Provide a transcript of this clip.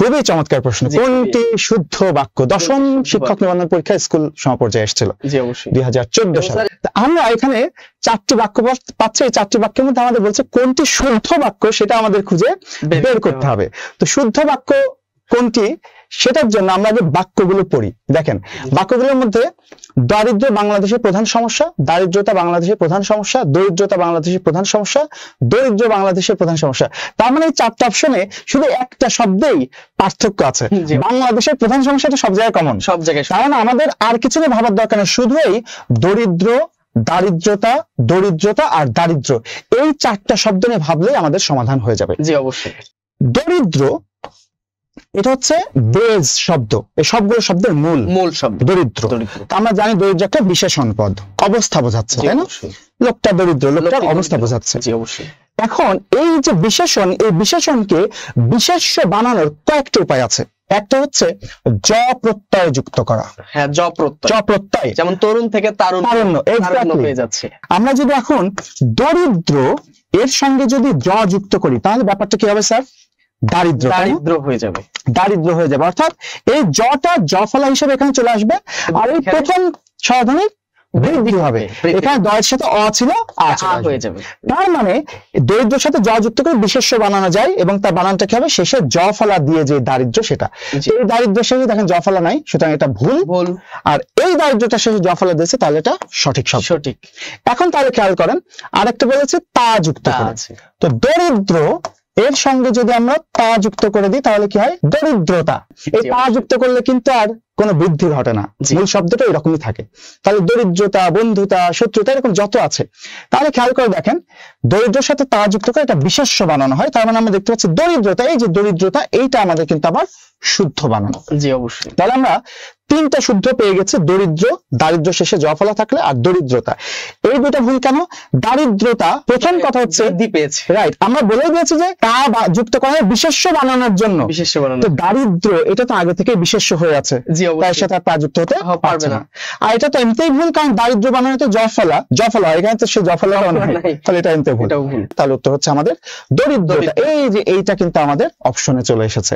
খুবই চমৎকার প্রশ্ন। কোনটি শুদ্ধ বাক্য? দশম শিক্ষক নিবন্ধন পরীক্ষা স্কুল সমাপর্যায়ে এসেছিল 2014 সালে। আমরা এখানে 4টি বাক্য পাচ্ছি। এই 4টি বাক্যের মধ্যে আমাদের বলছে কোনটি শুদ্ধ বাক্য সেটা আমাদের খুঁজে বের করতে হবে। তো শুদ্ধ বাক্য কোনটি সেটার জন্য আমরা আগে বাক্যগুলো পড়ি। দেখেন, বাক্যগুলোর মধ্যে দারিদ্র্য বাংলাদেশের প্রধান সমস্যা, দারিদ্রতা বাংলাদেশের প্রধান সমস্যা, দরিদ্রতা বাংলাদেশের প্রধান সমস্যা, দরিদ্র বাংলাদেশের প্রধান সমস্যা। তার মানে এই 4টা অপশনে শুধু একটা শব্দেই পার্থক্য আছে। বাংলাদেশের প্রধান সমস্যাটা সব জায়গায় কমন, সব জায়গায়। তার মানে আমাদের আর কিছু নিয়ে ভাবার দরকার নেই, শুধুই দরিদ্র, দারিদ্রতা, দরিদ্রতা আর দারিদ্র, এই 4টা শব্দ নিয়ে ভাবলেই আমাদের সমাধান হয়ে যাবে। জি অবশ্যই। দরিদ্র এটা হচ্ছে বেজ শব্দ, এই সবগুলো শব্দের মূল শব্দ দরিদ্র। আমরা জানি দরিদ্র একটা বিশেষণ পদ, অবস্থা বোঝাচ্ছে, তাই না? লোকটা দরিদ্র, লোকটার অবস্থা বোঝাচ্ছে। এখন এই যে বিশেষণ, এই বিশেষণকে বিশেষ্য বানানোর কয়েকটা উপায় আছে। একটা হচ্ছে জ প্রত্যয় যুক্ত করা। হ্যাঁ, জ প্রত্যয়, যেমন তরুণ থেকে তারুণ্য হয়ে যাচ্ছে। আমরা যদি এখন দরিদ্র এর সঙ্গে যদি জ যুক্ত করি তাহলে ব্যাপারটা কি হবে স্যার? দারিদ্র হয়ে যাবে, দারিদ্র হয়ে যাবে। অর্থাৎ এই জটা জফলা হিসেবে এখানে চলে আসবে, আর এই প্রথম সাবধানে বৃদ্ধি হবে। এখানে দয়ের সাথে অ ছিল, আ হয়ে যাবে। তার মানে দরিদ্রের সাথে জ যুক্ত করে বিশেষ্য বানানো যায়, এবং তার বানানটা কি হবে? শেষে জফলা দিয়ে যে দারিদ্র সেটা। এই দারিদ্রের শেষে দেখেন জফলা নাই, সুতরাং এটা ভুল। আর এই দারিদ্রটা শেষে জফলা দিয়েছে, তাহলে এটা সঠিক শব্দ। সঠিক। এখন তাহলে খেয়াল করেন, আরেকটা বলেছে তা যুক্ত করেছে। তো দরিদ্র এর সঙ্গে যদি আমরা তা যুক্ত করে দিই তাহলে কি হয়? দরিদ্রতা। এই তা যুক্ত করলে কিন্তু আর কোনো বৃদ্ধি ঘটে না, মূল শব্দটা এরকমই থাকে। তাহলে দরিদ্রতা, বন্ধুতা, শত্রুতা এরকম যত আছে, তাহলে খেয়াল করে দেখেন দরিদ্রের সাথে তা যুক্ত করে এটা বিশেষ্য বানানো হয়। তার মানে আমরা দেখতে পাচ্ছি দরিদ্রতা, এই যে দরিদ্রতা, এইটা আমাদের কিন্তু আবার শুদ্ধ বানানো। জি অবশ্যই। তাহলে আমরা 3টা শুদ্ধ পেয়ে গেছি, দরিদ্র, দারিদ্র শেষে জফলা থাকলে, আর দরিদ্রতা। এই দুটা ভুল কেন? দারিদ্রতা প্রথম কথা হচ্ছে রাইট, আমরা বলেই দিয়েছি যে তা যুক্ত করা হয় বিশেষ্য বানানোর জন্য। বিশেষ্য বানানো, তো দারিদ্র এটা তো আগে থেকে বিশেষ্য হয়ে আছে, তার সাথে তা যুক্ত হতে পারবে না। আর এটা তো এমনিতেই ভুল, কারণ দারিদ্র বানানো তো জফলা, এখানে তো সে জফলা নাই, তাহলে এটা এমনিতেই ভুল। তাহলে উত্তর হচ্ছে আমাদের দরিদ্রতা। এই যে এইটা কিন্তু আমাদের অপশনে চলে এসেছে।